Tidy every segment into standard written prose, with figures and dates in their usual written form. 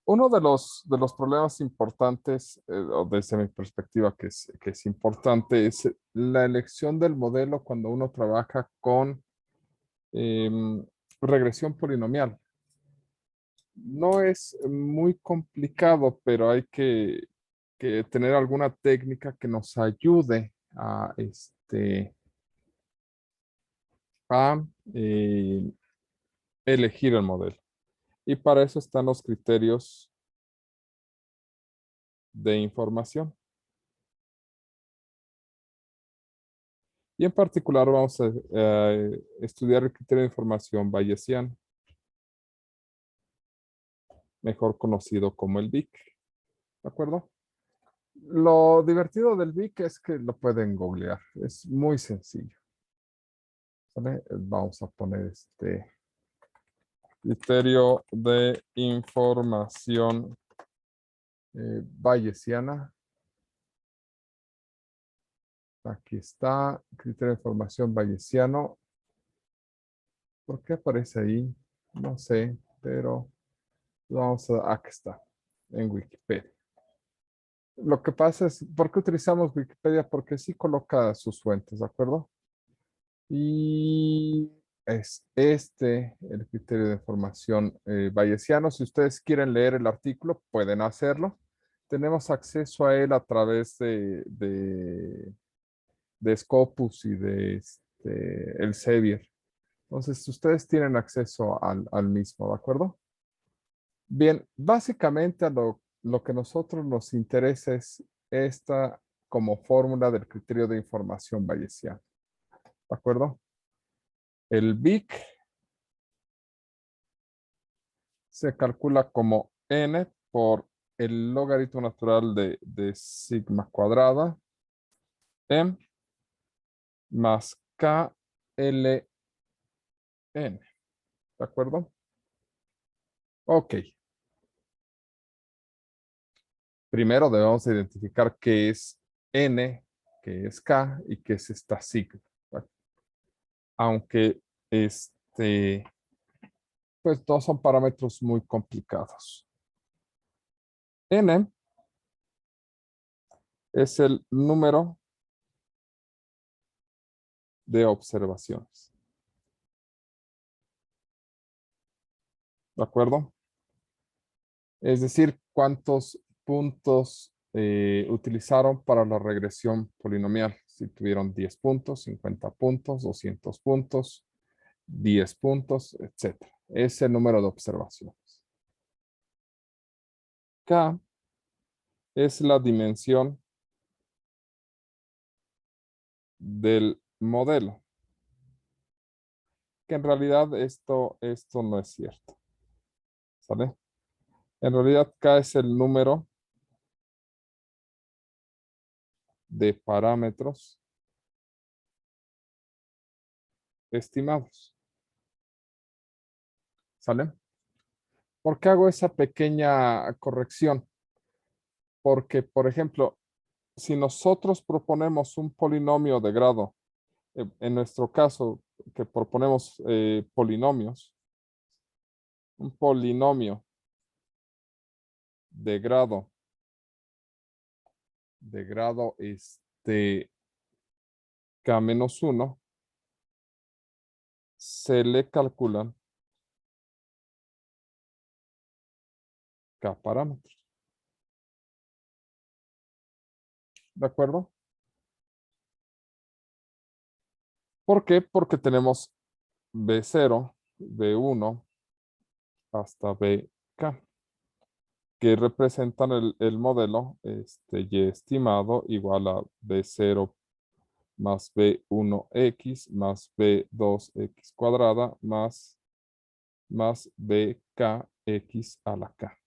Uno de los problemas importantes, o desde mi perspectiva que es importante, es la elección del modelo cuando uno trabaja con regresión polinomial. No es muy complicado, pero hay que tener alguna técnica que nos ayude a elegir el modelo. Y para eso están los criterios de información. Y en particular vamos a estudiar el criterio de información bayesiano, mejor conocido como el BIC. ¿De acuerdo? Lo divertido del BIC es que lo pueden googlear. Es muy sencillo. ¿Vale? Vamos a poner este criterio de información bayesiana. Aquí está, criterio de información bayesiano. ¿Por qué aparece ahí? No sé, pero vamos a, aquí está, en Wikipedia. Lo que pasa es, ¿por qué utilizamos Wikipedia? Porque sí coloca sus fuentes, ¿de acuerdo? Y es este el criterio de información bayesiano. Si ustedes quieren leer el artículo, pueden hacerlo. Tenemos acceso a él a través de Scopus y de Elsevier. Entonces, ustedes tienen acceso al mismo, ¿de acuerdo? Bien, básicamente lo que a nosotros nos interesa es esta como fórmula del criterio de información bayesiano. ¿De acuerdo? El BIC se calcula como n por el logaritmo natural de sigma cuadrada m más KLN. ¿De acuerdo? Ok. Primero debemos identificar qué es n, qué es k y qué es esta sigma. Aunque pues no son parámetros muy complicados. N es el número de observaciones. ¿De acuerdo? Es decir, cuántos puntos utilizaron para la regresión polinomial. Si tuvieron 10 puntos, 50 puntos, 200 puntos, 10 puntos, etc. Es el número de observaciones. K es la dimensión del modelo. Que en realidad esto no es cierto. ¿Sale? En realidad K es el número de parámetros estimados. ¿Sale? ¿Por qué hago esa pequeña corrección? Porque, por ejemplo, si nosotros proponemos un polinomio de grado, en nuestro caso, que proponemos polinomios, un polinomio de grado, K-1, se le calculan K parámetros. ¿De acuerdo? ¿Por qué? Porque tenemos B0, B1 hasta BK, que representan el modelo Y estimado igual a B0 más B1X más B2X cuadrada más BKX a la K.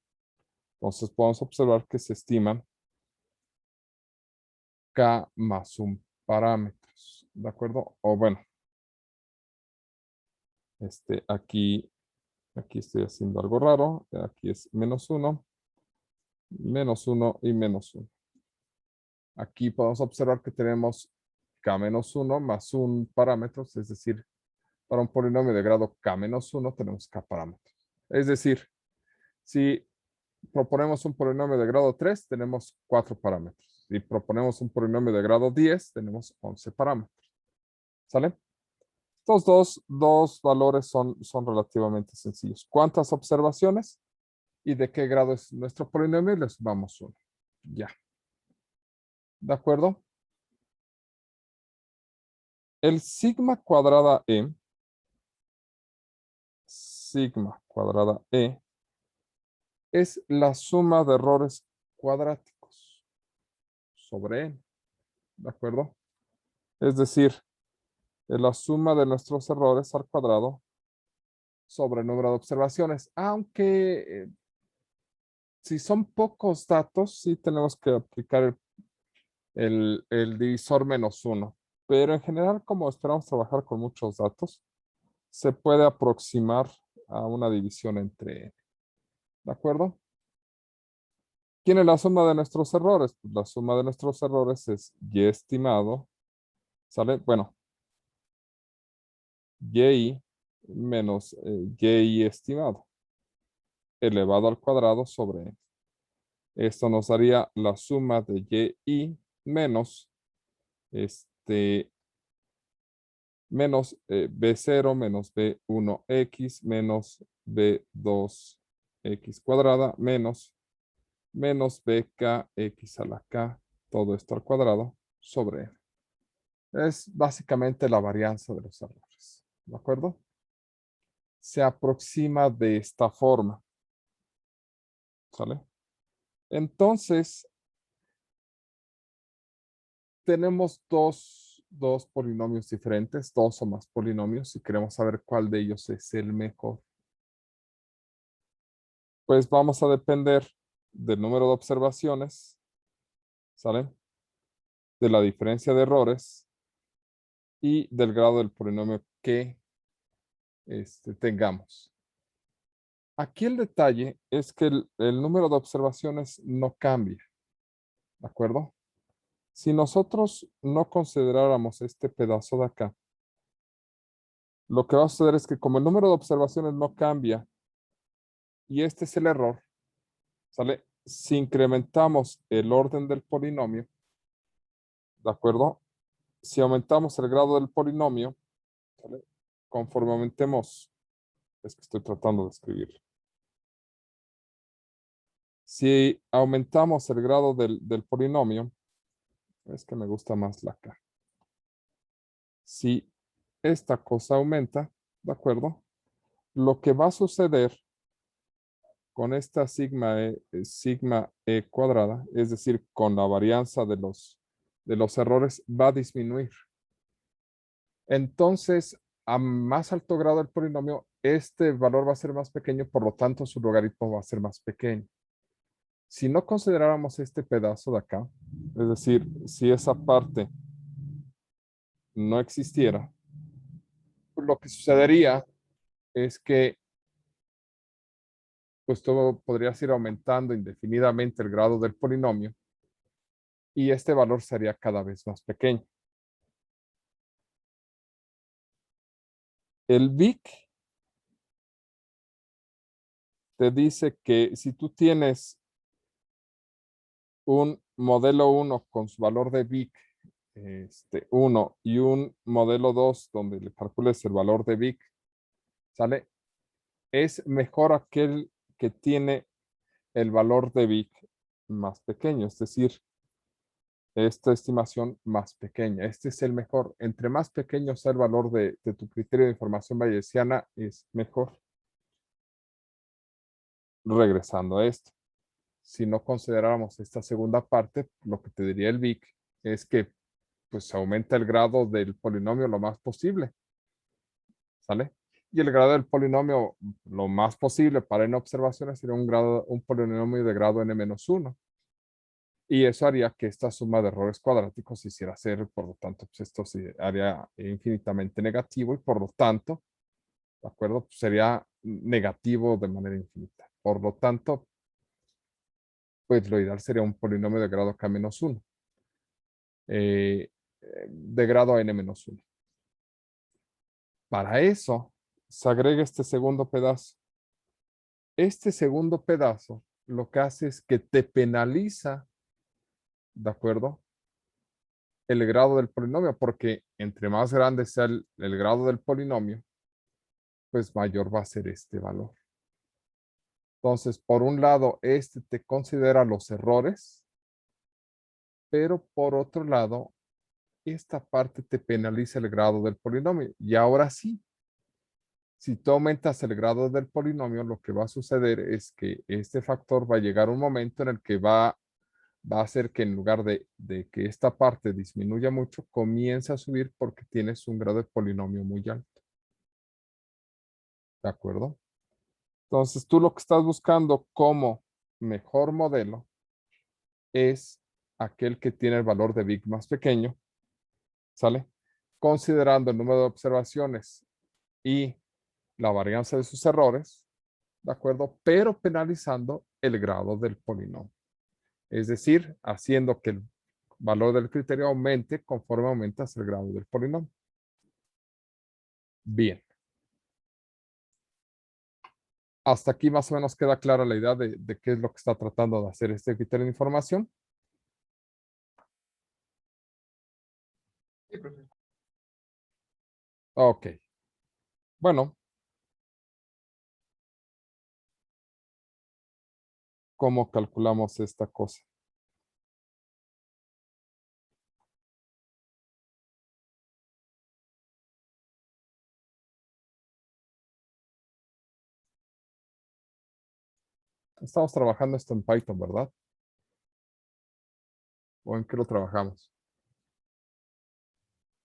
Entonces podemos observar que se estiman K más un parámetros, ¿de acuerdo? O bueno, aquí estoy haciendo algo raro. Aquí es -1, -1 y -1. Aquí podemos observar que tenemos K-1 más un parámetros, es decir, para un polinomio de grado K-1 tenemos K parámetros. Es decir, si proponemos un polinomio de grado 3, tenemos 4 parámetros. Si proponemos un polinomio de grado 10, tenemos 11 parámetros. ¿Sale? Estos dos valores son relativamente sencillos. ¿Cuántas observaciones? ¿Y de qué grado es nuestro polinomio? Y le sumamos 1. Ya. ¿De acuerdo? El sigma cuadrada E es la suma de errores cuadráticos sobre n, ¿de acuerdo? Es decir, es la suma de nuestros errores al cuadrado sobre el número de observaciones, aunque si son pocos datos, sí tenemos que aplicar el divisor -1, pero en general, como esperamos trabajar con muchos datos, se puede aproximar a una división entre n, ¿de acuerdo? ¿Quién es la suma de nuestros errores? Pues la suma de nuestros errores es y estimado, ¿sale? Bueno, y menos y estimado, elevado al cuadrado sobre n. Esto nos daría la suma de y menos, menos b0 menos b1x menos b2x cuadrada menos bkx a la k, todo esto al cuadrado sobre n. Es básicamente la varianza de los errores, ¿de acuerdo? Se aproxima de esta forma, ¿sale? Entonces, tenemos dos polinomios diferentes, dos o más polinomios, y queremos saber cuál de ellos es el mejor. Pues vamos a depender del número de observaciones, ¿sale? De la diferencia de errores y del grado del polinomio que tengamos. Aquí el detalle es que el número de observaciones no cambia, ¿de acuerdo? Si nosotros no consideráramos este pedazo de acá, lo que va a suceder es que como el número de observaciones no cambia y este es el error, ¿sale? Si incrementamos el orden del polinomio, ¿de acuerdo? Si aumentamos el grado del polinomio, ¿sale? Conforme aumentemos, es que estoy tratando de escribir. Si aumentamos el grado del polinomio, es que me gusta más la K. Si esta cosa aumenta, ¿de acuerdo? Lo que va a suceder con esta sigma e cuadrada, es decir, con la varianza de los errores, va a disminuir. Entonces, a más alto grado del polinomio, este valor va a ser más pequeño, por lo tanto, su logaritmo va a ser más pequeño. Si no consideráramos este pedazo de acá, es decir, si esa parte no existiera, lo que sucedería es que pues todo podría ir aumentando indefinidamente el grado del polinomio y este valor sería cada vez más pequeño. El BIC te dice que si tú tienes un modelo 1 con su valor de BIC 1 y un modelo 2 donde le calcules el valor de BIC, ¿sale? Es mejor aquel que tiene el valor de BIC más pequeño, es decir, esta estimación más pequeña. Este es el mejor. Entre más pequeño sea el valor de tu criterio de información bayesiana, es mejor. Regresando a esto. Si no consideráramos esta segunda parte, lo que te diría el BIC es que pues aumenta el grado del polinomio lo más posible. ¿Sale? Y el grado del polinomio lo más posible para n observaciones sería un polinomio de grado n-1. Y eso haría que esta suma de errores cuadráticos se hiciera cero, por lo tanto, pues esto se haría infinitamente negativo y por lo tanto, ¿de acuerdo? Pues sería negativo de manera infinita. Por lo tanto, pues lo ideal sería un polinomio de grado k-1, de grado n-1. Para eso, se agrega este segundo pedazo. Este segundo pedazo lo que hace es que te penaliza, ¿de acuerdo? El grado del polinomio, porque entre más grande sea el grado del polinomio, pues mayor va a ser este valor. Entonces, por un lado, este te considera los errores, pero por otro lado, esta parte te penaliza el grado del polinomio. Y ahora sí, si tú aumentas el grado del polinomio, lo que va a suceder es que este factor va a llegar a un momento en el que va a hacer que en lugar de que esta parte disminuya mucho, comience a subir porque tienes un grado de polinomio muy alto. ¿De acuerdo? Entonces, tú lo que estás buscando como mejor modelo es aquel que tiene el valor de Big más pequeño, ¿sale? Considerando el número de observaciones y la varianza de sus errores, ¿de acuerdo? Pero penalizando el grado del polinomio. Es decir, haciendo que el valor del criterio aumente conforme aumentas el grado del polinomio. Bien. Hasta aquí más o menos queda clara la idea de qué es lo que está tratando de hacer este criterio de información. Sí, profe. Ok. Bueno, ¿cómo calculamos esta cosa? Estamos trabajando esto en Python, ¿verdad? ¿O en qué lo trabajamos?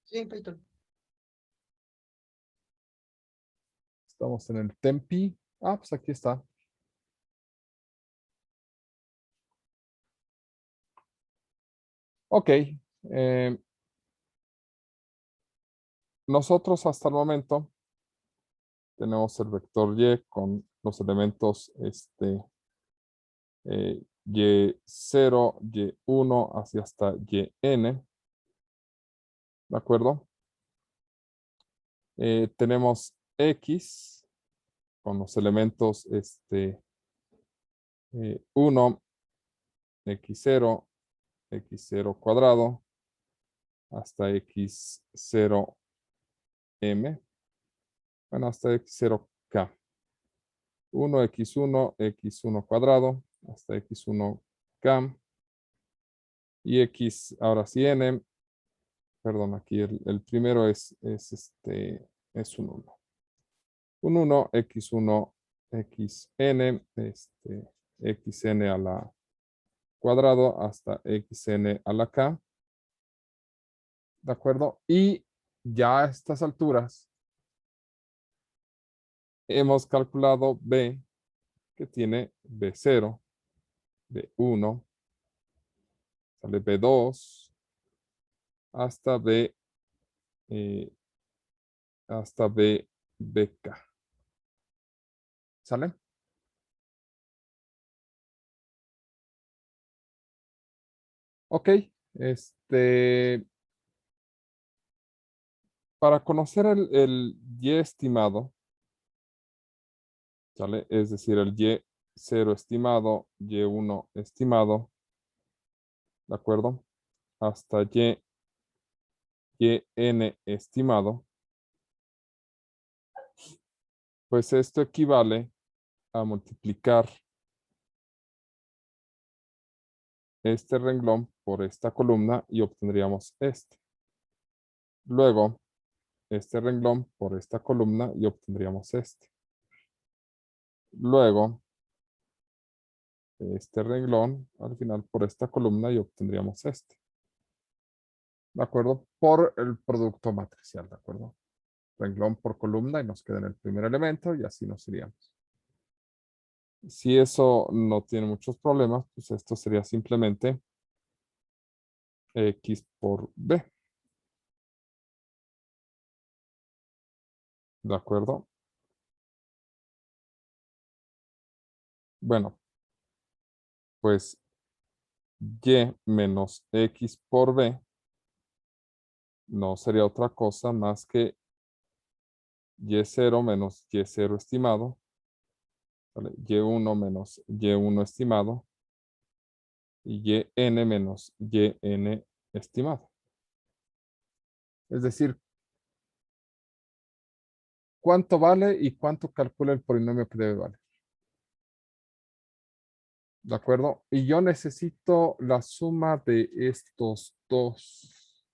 Sí, en Python. Estamos en el Tempi. Ah, pues aquí está. Ok. Nosotros hasta el momento tenemos el vector Y con los elementos Y0, Y1, así hasta YN. ¿De acuerdo? Tenemos X con los elementos 1, X0, X0 cuadrado, hasta X0M, bueno, hasta X0K. 1X1, X1 cuadrado, hasta X1K. Y X, ahora sí N, perdón, aquí el primero es un 1. Un 1, X1, XN, XN a la cuadrado hasta XN a la K. ¿De acuerdo? Y ya a estas alturas hemos calculado B, que tiene B0, B1, sale B2, hasta B, eh, hasta B, BK. ¿Sale? Ok. Para conocer el Y estimado, ¿sale? Es decir, el Y0 estimado, Y1 estimado, ¿de acuerdo? Hasta YN estimado, pues esto equivale a multiplicar este renglón por esta columna y obtendríamos este. Luego, este renglón por esta columna y obtendríamos este. Luego, este renglón al final por esta columna y obtendríamos este. ¿De acuerdo? Por el producto matricial, ¿de acuerdo? Renglón por columna y nos queda en el primer elemento y así nos iríamos. Si eso no tiene muchos problemas, pues esto sería simplemente X por B. ¿De acuerdo? Bueno, pues Y menos X por B no sería otra cosa más que Y0 menos Y0 estimado ¿Vale? Y1 menos Y1 estimado y YN menos YN estimado. Es decir, ¿cuánto vale y cuánto calcula el polinomio que debe valer? ¿De acuerdo? Y yo necesito la suma de estos dos.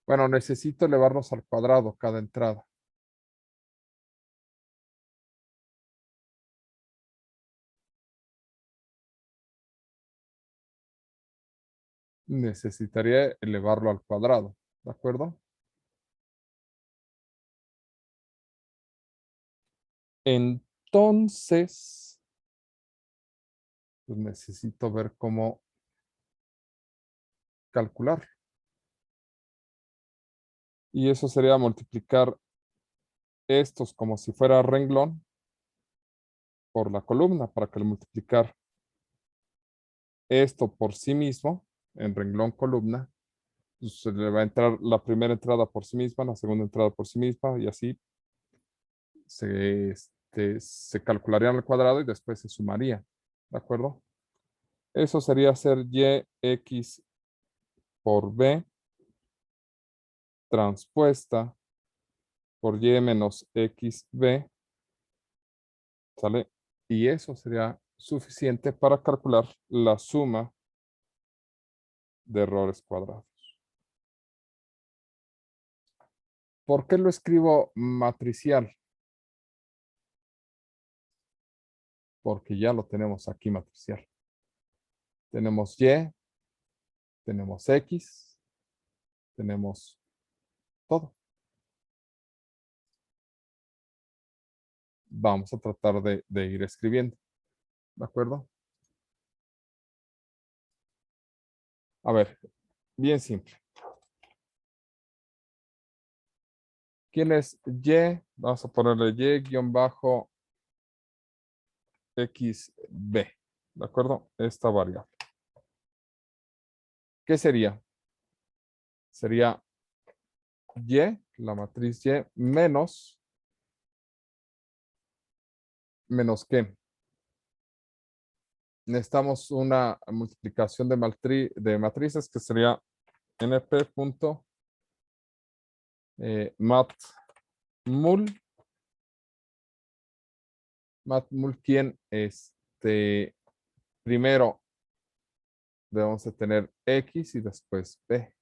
Bueno, necesito elevarlos al cuadrado cada entrada. Necesitaría elevarlo al cuadrado. ¿De acuerdo? Entonces, pues necesito ver cómo calcular. Y eso sería multiplicar estos como si fuera renglón por la columna para que al multiplicar esto por sí mismo en renglón columna, pues se le va a entrar la primera entrada por sí misma, la segunda entrada por sí misma y así se calcularían al cuadrado y después se sumaría. ¿De acuerdo? Eso sería hacer YX por B transpuesta por Y menos XB, ¿sale? Y eso sería suficiente para calcular la suma de errores cuadrados. ¿Por qué lo escribo matricial? Porque ya lo tenemos aquí matricial. Tenemos Y, tenemos X, tenemos todo. Vamos a tratar de ir escribiendo. ¿De acuerdo? A ver, bien simple. ¿Quién es Y? Vamos a ponerle Y-XB. ¿De acuerdo? Esta variable. ¿Qué sería? Sería Y, la matriz Y, menos ¿qué? Necesitamos una multiplicación de matrices que sería np.matmul. Matmul, quien primero debemos de tener X y después B.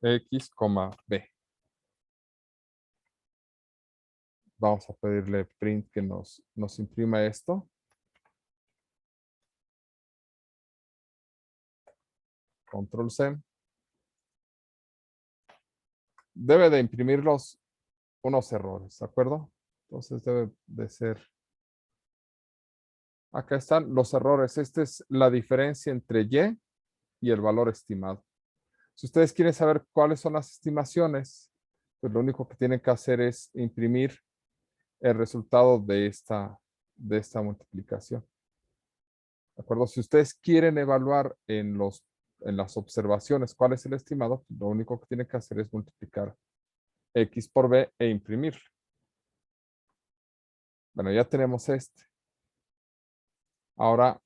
X, B. Vamos a pedirle print que nos imprima esto. Control C. Debe de imprimirlos unos errores, ¿de acuerdo? Entonces debe de ser. Acá están los errores. Esta es la diferencia entre y el valor estimado. Si ustedes quieren saber cuáles son las estimaciones, pues lo único que tienen que hacer es imprimir el resultado de esta multiplicación. ¿De acuerdo? Si ustedes quieren evaluar en las observaciones cuál es el estimado, pues lo único que tienen que hacer es multiplicar X por B e imprimir. Bueno, ya tenemos este. Ahora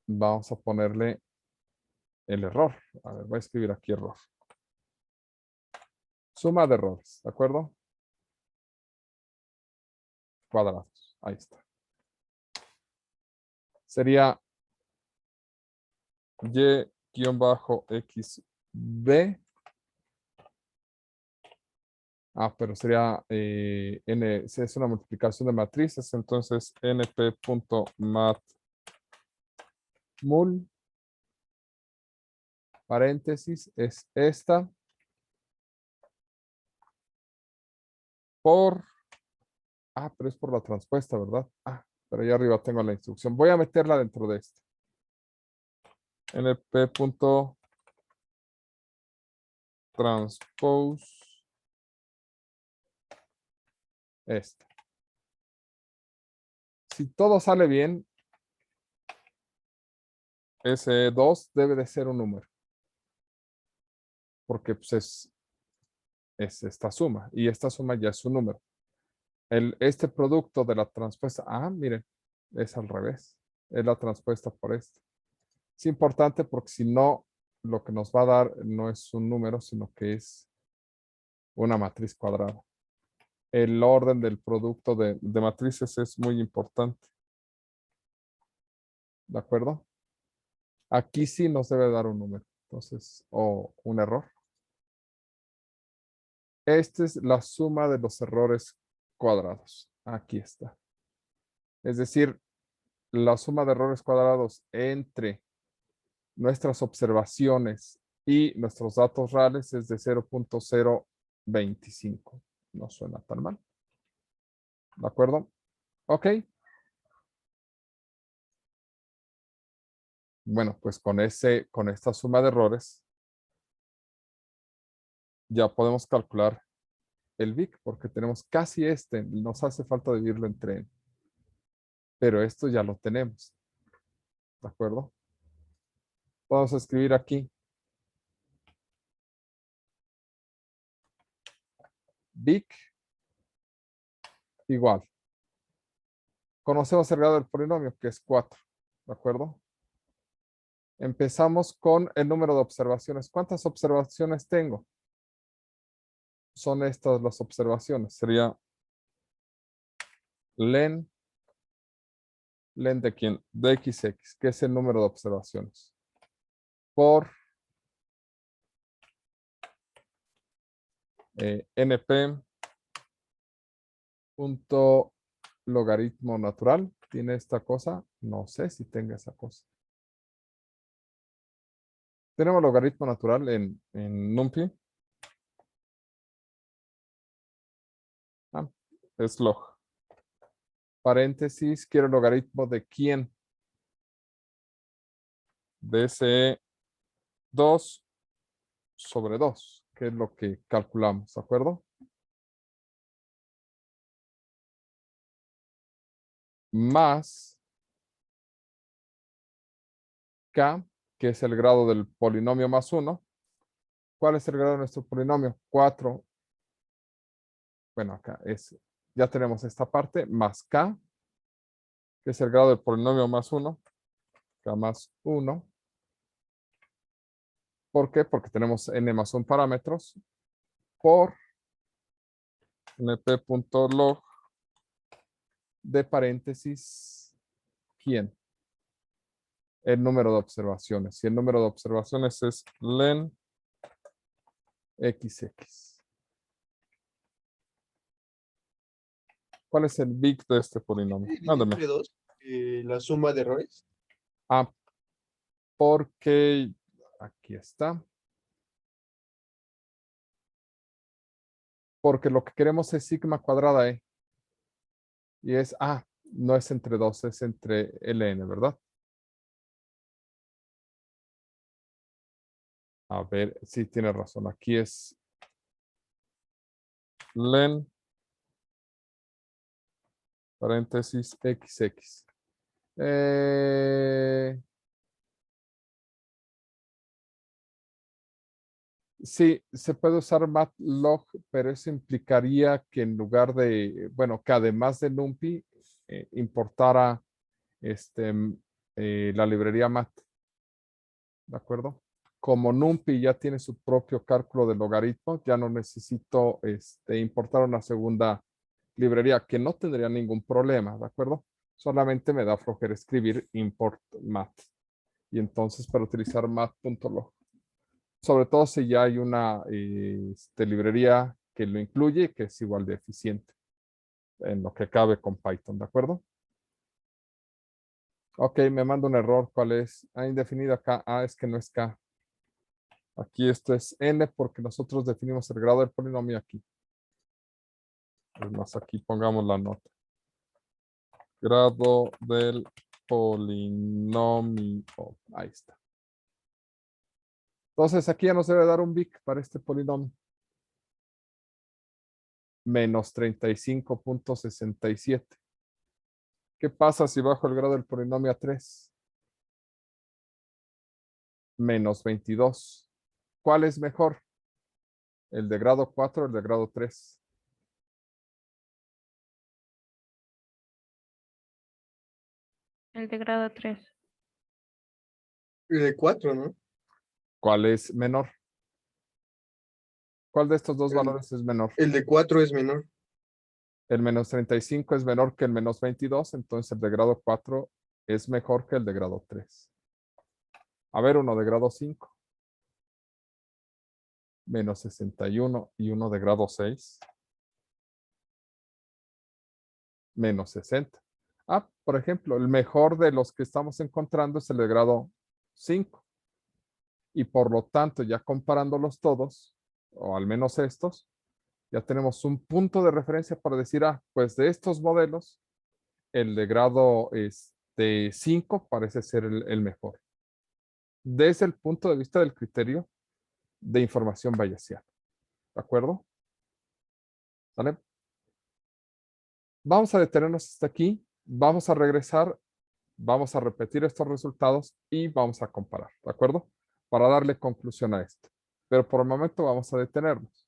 vamos a ponerle el error. A ver, voy a escribir aquí error. Suma de errores, ¿de acuerdo? Cuadrados. Ahí está. Sería Y-XB. Pero sería es una multiplicación de matrices, entonces np.matmul, paréntesis, es esta, por, pero es por la transpuesta, ¿verdad? Pero allá arriba tengo la instrucción. Voy a meterla dentro de este. np.transpose esta. Si todo sale bien, ese 2 debe de ser un número. Porque pues, es esta suma. Y esta suma ya es un número. Este producto de la transpuesta, miren, es al revés. Es la transpuesta por este. Es importante porque si no, lo que nos va a dar no es un número, sino que es una matriz cuadrada. El orden del producto de matrices es muy importante. ¿De acuerdo? Aquí sí nos debe dar un número. Entonces, o un error. Esta es la suma de los errores cuadrados. Aquí está. Es decir, la suma de errores cuadrados entre nuestras observaciones y nuestros datos reales es de 0.025. No suena tan mal. ¿De acuerdo? Ok. Bueno, pues con esta suma de errores ya podemos calcular el VIC porque tenemos casi nos hace falta dividirlo entre n, pero esto ya lo tenemos. ¿De acuerdo? Vamos a escribir aquí VIC igual. Conocemos el grado del polinomio, que es 4. ¿De acuerdo? Empezamos con el número de observaciones. ¿Cuántas observaciones tengo? Son estas las observaciones. Sería len de quién? De xx, que es el número de observaciones. Por np punto logaritmo natural. ¿Tiene esta cosa? No sé si tenga esa cosa. Tenemos logaritmo natural en NumPy. Es log. Paréntesis, quiero el logaritmo de quién. De ese 2 sobre 2, que es lo que calculamos, ¿de acuerdo? Más k, que es el grado del polinomio más 1. ¿Cuál es el grado de nuestro polinomio? 4. Bueno, acá ya tenemos esta parte, más k, que es el grado del polinomio más 1. K más 1. ¿Por qué? Porque tenemos n más 1 parámetros por np.log de paréntesis, ¿quién? El número de observaciones. Y el número de observaciones es len xx. ¿Cuál es el big de este polinomio? Divide Mándame. entre 2 la suma de errores. Porque aquí está. Porque lo que queremos es sigma cuadrada E. Y es, no es entre 2, es entre ln, ¿verdad? A ver, sí, tiene razón. Aquí es len, paréntesis, xx. Sí, se puede usar matlog, pero eso implicaría que en lugar de, bueno, que además de NumPy, importara la librería mat. ¿De acuerdo? Como NumPy ya tiene su propio cálculo de logaritmos, ya no necesito importar una segunda librería que no tendría ningún problema, ¿de acuerdo? Solamente me da flojera escribir import mat. Y entonces para utilizar mat.log. Sobre todo si ya hay una librería que lo incluye, que es igual de eficiente en lo que cabe con Python, ¿de acuerdo? Ok, me manda un error. ¿Cuál es? Indefinido acá. Es que no es K. Aquí esto es n porque nosotros definimos el grado del polinomio aquí. Es más, aquí pongamos la nota. Grado del polinomio. Ahí está. Entonces aquí ya nos debe dar un VIC para este polinomio. Menos 35.67. ¿Qué pasa si bajo el grado del polinomio a 3? Menos 22. ¿Cuál es mejor? ¿El de grado 4 o el de grado 3? El de grado 3. De 4, ¿no? ¿Cuál es menor? ¿Cuál de estos dos El, valores es menor? el de 4 es menor. El menos 35 es menor que el menos 22, entonces el de grado 4 es mejor que el de grado 3. A ver, uno de grado 5. Menos 61 y uno de grado 6. Menos 60. Ah, por ejemplo, el mejor de los que estamos encontrando es el de grado 5. Y por lo tanto, ya comparándolos todos, o al menos estos, ya tenemos un punto de referencia para decir, pues de estos modelos, el de grado 5 parece ser el mejor. Desde el punto de vista del criterio de información bayesiana. ¿De acuerdo? ¿Vale? Vamos a detenernos hasta aquí. Vamos a regresar. Vamos a repetir estos resultados y vamos a comparar. ¿De acuerdo? Para darle conclusión a esto. Pero por el momento vamos a detenernos.